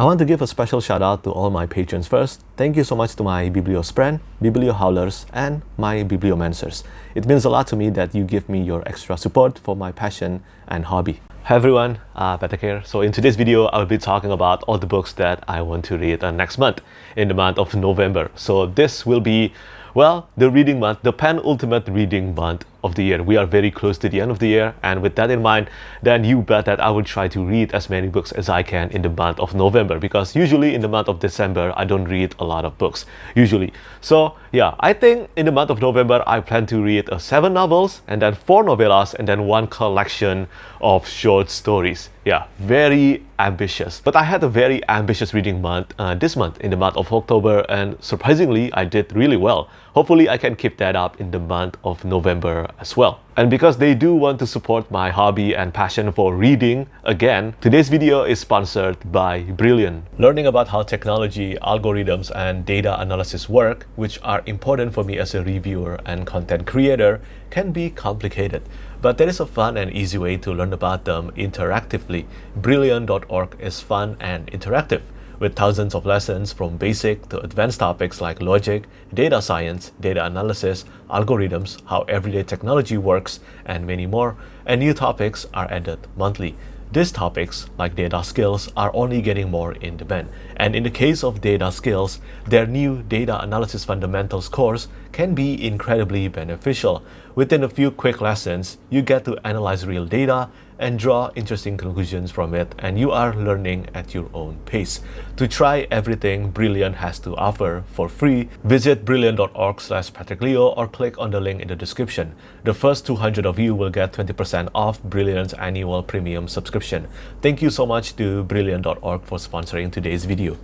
I want to give a special shout out to all my patrons first. Thank you so much to my Bibliospren, Bibliohowlers, and my Bibliomancers. It means a lot to me that you give me your extra support for my passion and hobby. Hi everyone, Petrik here. So in today's video, I'll be talking about all the books that I want to read next month, in the month of November. So this will be, well, the reading month, the penultimate reading month of the year. We are very close to the end of the year, and with that in mind, then you bet that I will try to read as many books as I can in the month of November, because usually in the month of December I don't read a lot of books usually. So yeah, I think in the month of November I plan to read 7 novels, and then 4 novellas, and then 1 collection of short stories. Yeah, very ambitious. But I had a very ambitious reading month this month, in the month of October, and surprisingly I did really well. Hopefully I can keep that up in the month of November as well. And because they do want to support my hobby and passion for reading, again, today's video is sponsored by Brilliant. Learning about how technology, algorithms, and data analysis work, which are important for me as a reviewer and content creator, can be complicated. But there is a fun and easy way to learn about them interactively. Brilliant.org is fun and interactive, with thousands of lessons from basic to advanced topics like logic, data science, data analysis, algorithms, how everyday technology works, and many more. And new topics are added monthly. These topics, like data skills, are only getting more in demand. And in the case of data skills, their new Data Analysis Fundamentals course can be incredibly beneficial. Within a few quick lessons, you get to analyze real data and draw interesting conclusions from it, and you are learning at your own pace. To try everything Brilliant has to offer for free, visit brilliant.org/PetrikLeo or click on the link in the description. The first 200 of you will get 20% off Brilliant's annual premium subscription. Thank you so much to brilliant.org for sponsoring today's video.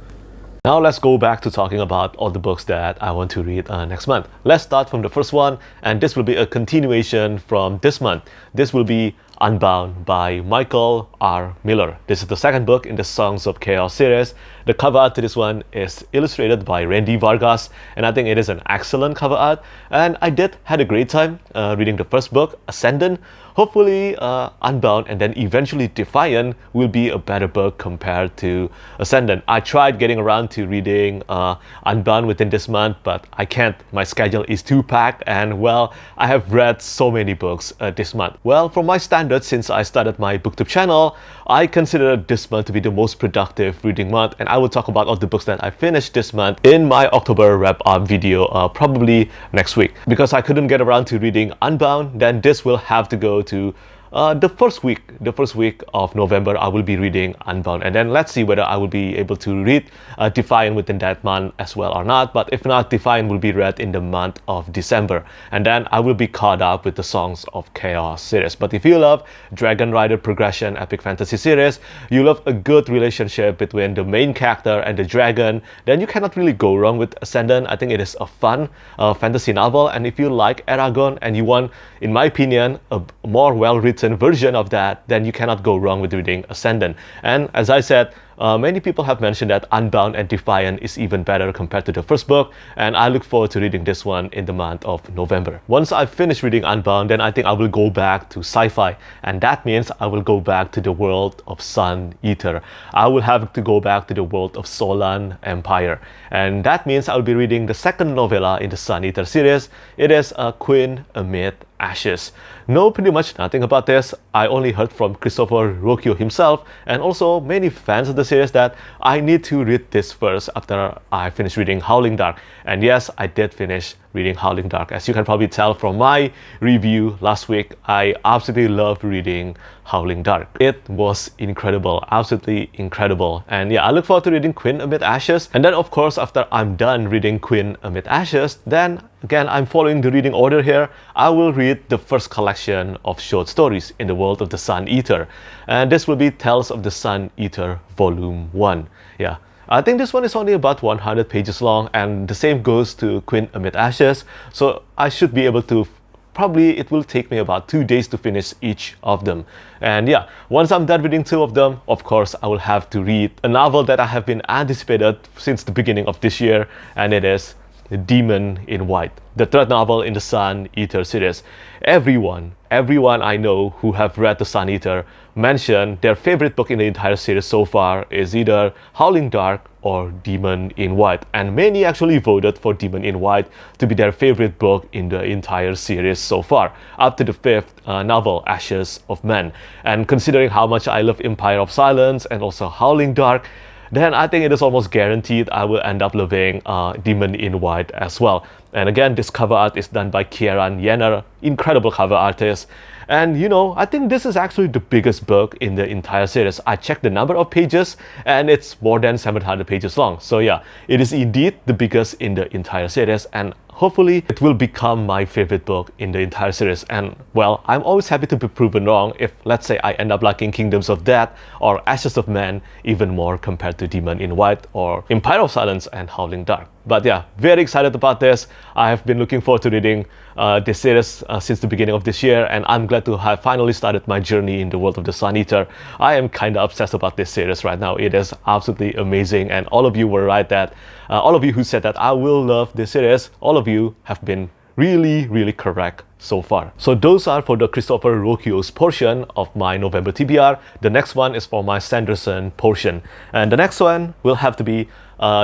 Now let's go back to talking about all the books that I want to read next month. Let's start from the first one, and this will be a continuation from this month. This will be Unbound by Michael R. Miller. This is the second book in the Songs of Chaos series. The cover art to this one is illustrated by Randy Vargas, and I think it is an excellent cover art. And I had a great time reading the first book, Ascendant. Hopefully Unbound and then eventually Defiant will be a better book compared to Ascendant. I tried getting around to reading Unbound within this month, but I can't. My schedule is too packed, and well, I have read so many books this month. Well, from my standards, since I started my Booktube channel, I consider this month to be the most productive reading month, and I will talk about all the books that I finished this month in my October wrap-up video probably next week. Because I couldn't get around to reading Unbound, then this will have to go to the first week of November. I will be reading Unbound, and then let's see whether I will be able to read Defiant within that month as well or not. But if not, Defiant will be read in the month of December, and then I will be caught up with the Songs of Chaos series. But if you love Dragon Rider Progression Epic Fantasy series, you love a good relationship between the main character and the dragon, then you cannot really go wrong with Ascendant. I think it is a fun fantasy novel, and if you like Eragon and you want, in my opinion, a more well-written version of that, then you cannot go wrong with reading Ascendant. And as I said, many people have mentioned that Unbound and Defiant is even better compared to the first book, and I look forward to reading this one in the month of November. Once I finish reading Unbound, then I think I will go back to sci-fi, and that means I will go back to the world of Sun Eater. I will have to go back to the world of Solan Empire, and that means I will be reading the second novella in the Sun Eater series. It is Queen Amid Ashes. Know pretty much nothing about this. I only heard from Christopher Ruocchio himself, and also many fans of the series, that I need to read this first after I finish reading Howling Dark. And yes, I did finish reading Howling Dark. As you can probably tell from my review last week, I absolutely loved reading Howling Dark. It was incredible, absolutely incredible. And yeah, I look forward to reading Queen Amid Ashes. And then of course, after I'm done reading Queen Amid Ashes, then again, I'm following the reading order here. I will read the first collection of short stories in the world of the Sun Eater. And this will be Tales of the Sun Eater Volume 1. Yeah. I think this one is only about 100 pages long, and the same goes to Queen Amid Ashes. So I should be able to, probably it will take me about 2 days to finish each of them. And yeah, once I'm done reading 2 of them, of course, I will have to read a novel that I have been anticipated since the beginning of this year, and it is Demon in White, the third novel in the Sun Eater series. Everyone I know who have read the Sun Eater mention their favorite book in the entire series so far is either Howling Dark or Demon in White, and many actually voted for Demon in White to be their favorite book in the entire series so far, up to the fifth novel, Ashes of Men. And considering how much I love Empire of Silence and also Howling Dark, then I think it is almost guaranteed I will end up loving Demon in White as well. And again, this cover art is done by Kieran Yenner, incredible cover artist. And you know, I think this is actually the biggest book in the entire series. I checked the number of pages and it's more than 700 pages long. So yeah, it is indeed the biggest in the entire series, and hopefully it will become my favorite book in the entire series. And well, I'm always happy to be proven wrong if, let's say, I end up liking Kingdoms of Death or Ashes of Men even more compared to Demon in White or Empire of Silence and Howling Dark. But yeah, very excited about this. I have been looking forward to reading this series since the beginning of this year, and I'm glad to have finally started my journey in the world of the Sun Eater. I am kind of obsessed about this series right now. It is absolutely amazing, and all of you were right that all of you who said that I will love this series, all of you have been really correct so far. So those are for the Christopher Ruocchio's portion of my November TBR. The next one is for my Sanderson portion, and the next one will have to be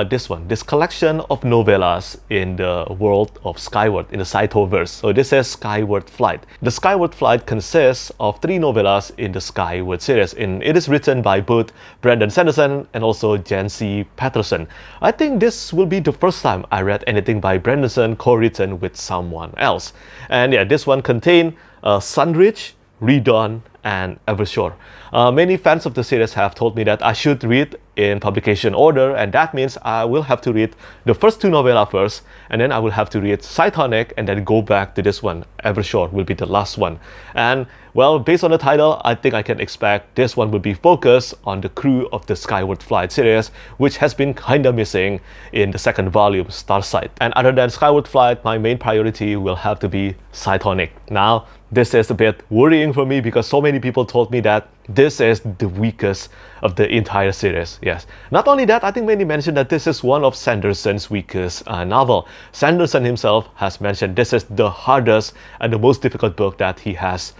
this collection of novellas in the world of Skyward, in the Saitoverse. So this is Skyward Flight. The Skyward Flight consists of 3 novellas in the Skyward series, and it is written by both Brandon Sanderson and also Jancy Patterson. I think this will be the first time I read anything by Brandon co-written with someone else. And yeah, this one contained Sunridge, Redawn, and Evershore. Many fans of the series have told me that I should read in publication order, and that means I will have to read the first 2 novellas first, and then I will have to read Cytonic and then go back to this one. Evershore will be the last one. And well, based on the title, I think I can expect this one will be focused on the crew of the Skyward Flight series, which has been kinda missing in the second volume, Starsight. And other than Skyward Flight, my main priority will have to be Cytonic. Now, this is a bit worrying for me because so many people told me that this is the weakest of the entire series. Yes. Not only that, I think many mentioned that this is one of Sanderson's weakest novel. Sanderson himself has mentioned this is the hardest and the most difficult book that he has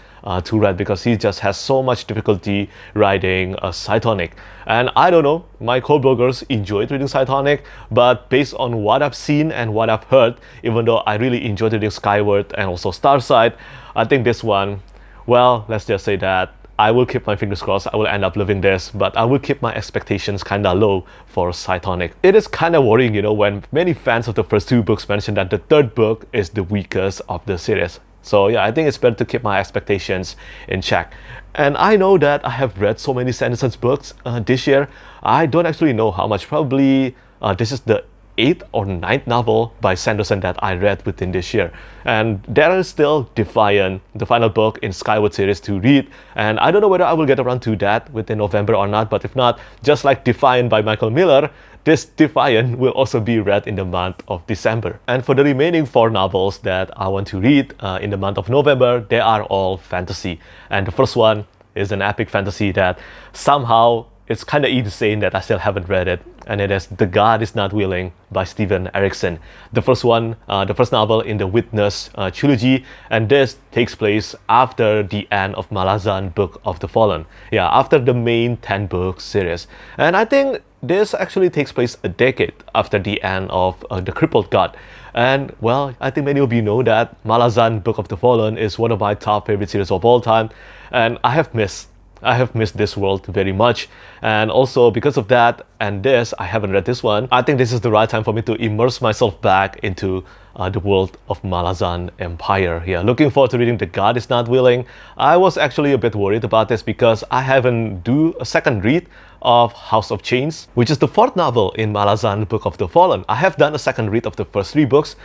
to read because he just has so much difficulty writing Cytonic. And I don't know, my co-bloggers enjoyed reading Cytonic, but based on what I've seen and what I've heard, even though I really enjoyed reading Skyward and also Starsight, I think this one, well, let's just say that I will keep my fingers crossed I will end up loving this, but I will keep my expectations kinda low for Cytonic. It is kinda worrying, you know, when many fans of the first 2 books mention that the third book is the weakest of the series. So yeah, I think it's better to keep my expectations in check. And I know that I have read so many Sanderson's books this year. I don't actually know how much. Probably this is the 8th or 9th novel by Sanderson that I read within this year. And there is still Defiant, the final book in Skyward series to read. And I don't know whether I will get around to that within November or not, but if not, just like Defiant by Michael Miller, this Defiant will also be read in the month of December. And for the remaining 4 novels that I want to read in the month of November, they are all fantasy. And the first one is an epic fantasy that somehow it's kind of insane that I still haven't read it, and it is The God Is Not Willing by Steven Erikson. The first one, the first novel in the Witness trilogy, and this takes place after the end of Malazan Book of the Fallen. Yeah, after the main 10-book series. And I think this actually takes place a decade after the end of The Crippled God. And well, I think many of you know that Malazan Book of the Fallen is one of my top favorite series of all time, and I have missed this world very much. And also because of that and this, I haven't read this one. I think this is the right time for me to immerse myself back into the world of Malazan Empire. Yeah, looking forward to reading The God Is Not Willing. I was actually a bit worried about this because I haven't do a second read of House of Chains, which is the 4th novel in Malazan Book of the Fallen. I have done a second read of the first 3 books,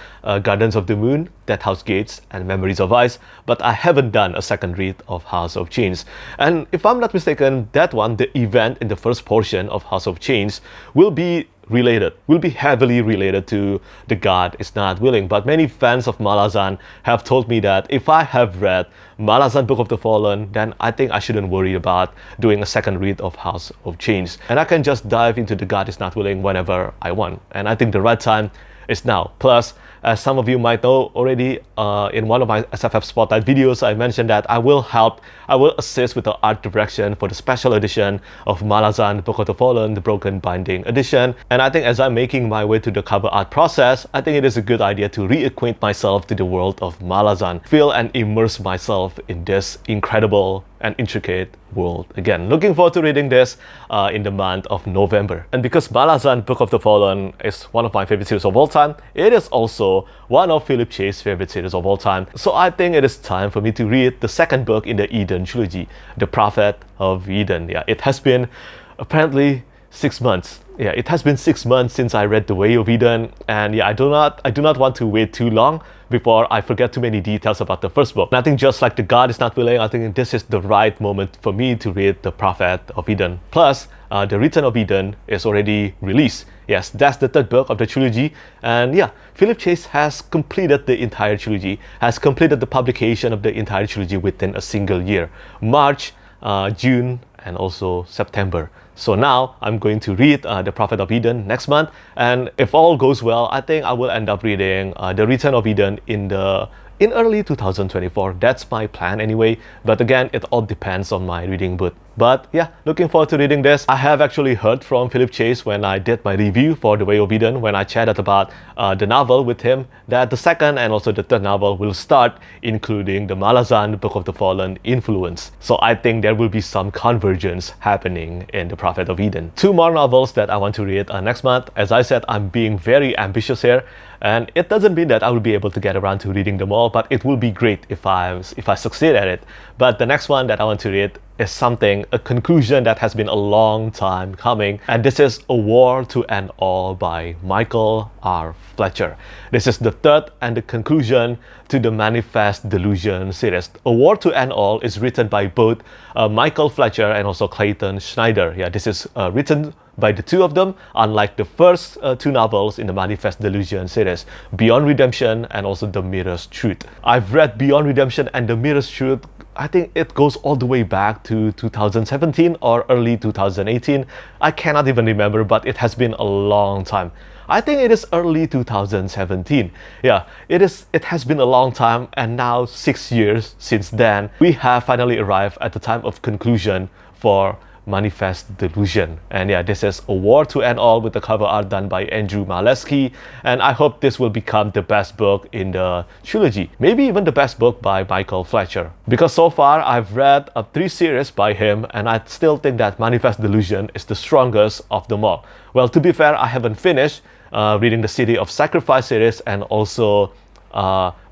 Gardens of the Moon, Death House Gates, and Memories of Ice, but I haven't done a second read of House of Chains. And if I'm not mistaken, that one, the event in the first portion of House of Chains, will be heavily related to The God Is Not Willing. But many fans of Malazan have told me that if I have read Malazan Book of the Fallen, then I think I shouldn't worry about doing a second read of House of Chains. And I can just dive into The God Is Not Willing whenever I want. And I think the right time is now. Plus, as some of you might know already, in one of my SFF Spotlight videos, I mentioned that I will assist with the art direction for the special edition of Malazan Book of the Fallen, the Broken Binding Edition. And I think as I'm making my way to the cover art process, I think it is a good idea to reacquaint myself to the world of Malazan, feel and immerse myself in this incredible and intricate world again. Looking forward to reading this in the month of November. And because Malazan Book of the Fallen is one of my favorite series of all time, it is also one of Philip Chay's favorite series of all time. So I think it is time for me to read the second book in the Eden trilogy, The Prophet of Eden. Yeah, it has been apparently 6 months. Yeah, it has been 6 months since I read The Way of Eden, and yeah, I do not want to wait too long before I forget too many details about the first book. And I think just like The God is Not Willing, I think this is the right moment for me to read The Prophet of Eden. Plus, The Return of Eden is already released. Yes, that's the third book of the trilogy, and yeah, Philip Chase has completed the entire trilogy, has completed the publication of the entire trilogy within a single year. March, June, and also September. So now I'm going to read The Prophet of Eden next month, and if all goes well, I think I will end up reading The Return of Eden in early 2024. That's my plan anyway, but again, it all depends on my reading mood. But yeah, looking forward to reading this. I have actually heard from Philip Chase when I did my review for The Way of Eden, when I chatted about the novel with him, that the second and also the third novel will start including the Malazan Book of the Fallen influence. So I think there will be some convergence happening in The Prophet of Eden. 2 more novels that I want to read next month. As I said, I'm being very ambitious here, and it doesn't mean that I will be able to get around to reading them all, but it will be great if I succeed at it. But the next one that I want to read is a conclusion that has been a long time coming, and this is A War to End All by Michael R. Fletcher. This is the third and the conclusion to the Manifest Delusion series. A War to End All is written by both Michael Fletcher and also Clayton Schneider. Yeah, this is written by the two of them, unlike the first 2 novels in the Manifest Delusion series, Beyond Redemption and also The Mirror's Truth. I've read Beyond Redemption and The Mirror's Truth. I think it goes all the way back to 2017 or early 2018. I cannot even remember, but it has been a long time. I think it is early 2017. Yeah, it has been a long time, and now 6 years since then, we have finally arrived at the time of conclusion for Manifest Delusion. And yeah, this is A War to End All with the cover art done by Andrew Maleski, and I hope this will become the best book in the trilogy, maybe even the best book by Michael Fletcher, because so far I've read 3 series by him, and I still think that Manifest Delusion is the strongest of them all. Well, to be fair, I haven't finished reading the City of Sacrifice series and also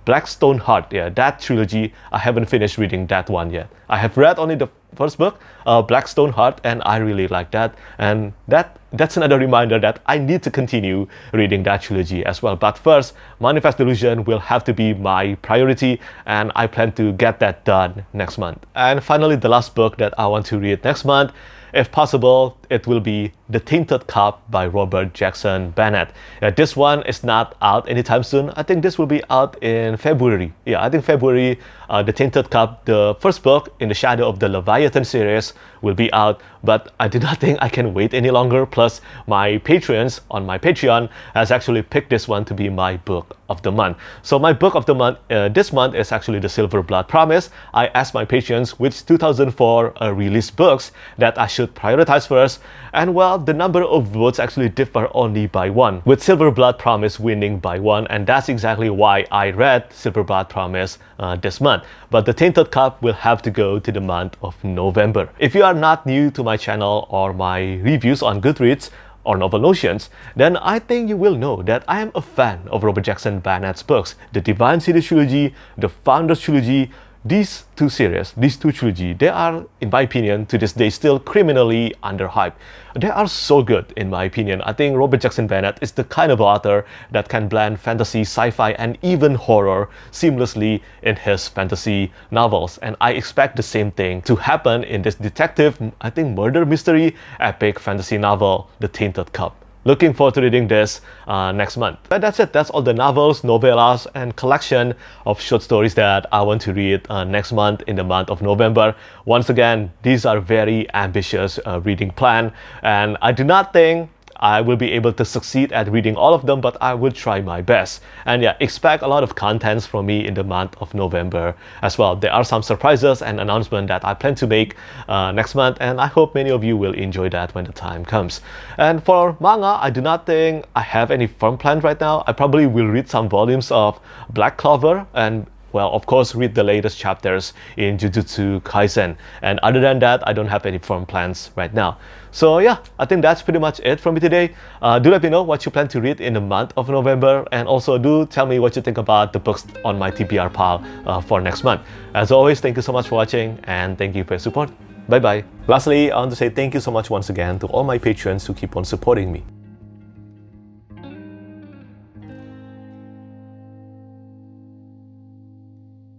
Blackstone Heart. Yeah, that trilogy, I haven't finished reading that one yet. I have read only the first book, Blackstone Heart, and I really like that. And that's another reminder that I need to continue reading that trilogy as well. But first, Manifest Delusion will have to be my priority, and I plan to get that done next month. And finally, the last book that I want to read next month, if possible, it will be The Tainted Cup by Robert Jackson Bennett. This one is not out anytime soon. I think this will be out in February. Yeah, I think February, The Tainted Cup, the first book in the Shadow of the Leviathan series, will be out. But I do not think I can wait any longer. Plus, my patrons on my Patreon has actually picked this one to be my book of the month. So my book of the month this month is actually The Silver Blood Promise. I asked my patrons which 2004 released books that I should prioritize first, and well, the number of votes actually differ only by 1, with Silver Blood Promise winning by 1, and that's exactly why I read Silver Blood Promise this month. But The Tainted Cup will have to go to the month of November. If you are not new to my channel or my reviews on Goodreads or Novel Notions, then I think you will know that I am a fan of Robert Jackson Bennett's books, the Divine City Trilogy, the Founders Trilogy. These 2 series, these 2 trilogy, they are, in my opinion, to this day still criminally underhyped. They are so good, in my opinion. I think Robert Jackson Bennett is the kind of author that can blend fantasy, sci-fi, and even horror seamlessly in his fantasy novels. And I expect the same thing to happen in this detective, I think, murder mystery epic fantasy novel, The Tainted Cup. Looking forward to reading this next month. But that's it. That's all the novels, novellas, and collection of short stories that I want to read next month in the month of November. Once again, these are very ambitious reading plan, and I do not think I will be able to succeed at reading all of them, but I will try my best. And yeah, expect a lot of contents from me in the month of November as well. There are some surprises and announcements that I plan to make next month, and I hope many of you will enjoy that when the time comes. And for manga, I do not think I have any firm plan right now. I probably will read some volumes of Black Clover and, well, of course, read the latest chapters in Jujutsu Kaisen. And other than that, I don't have any firm plans right now. So yeah, I think that's pretty much it from me today. Do let me know what you plan to read in the month of November, and also do tell me what you think about the books on my TBR pile for next month. As always, thank you so much for watching, and thank you for your support. Bye bye. Lastly, I want to say thank you so much once again to all my patrons who keep on supporting me.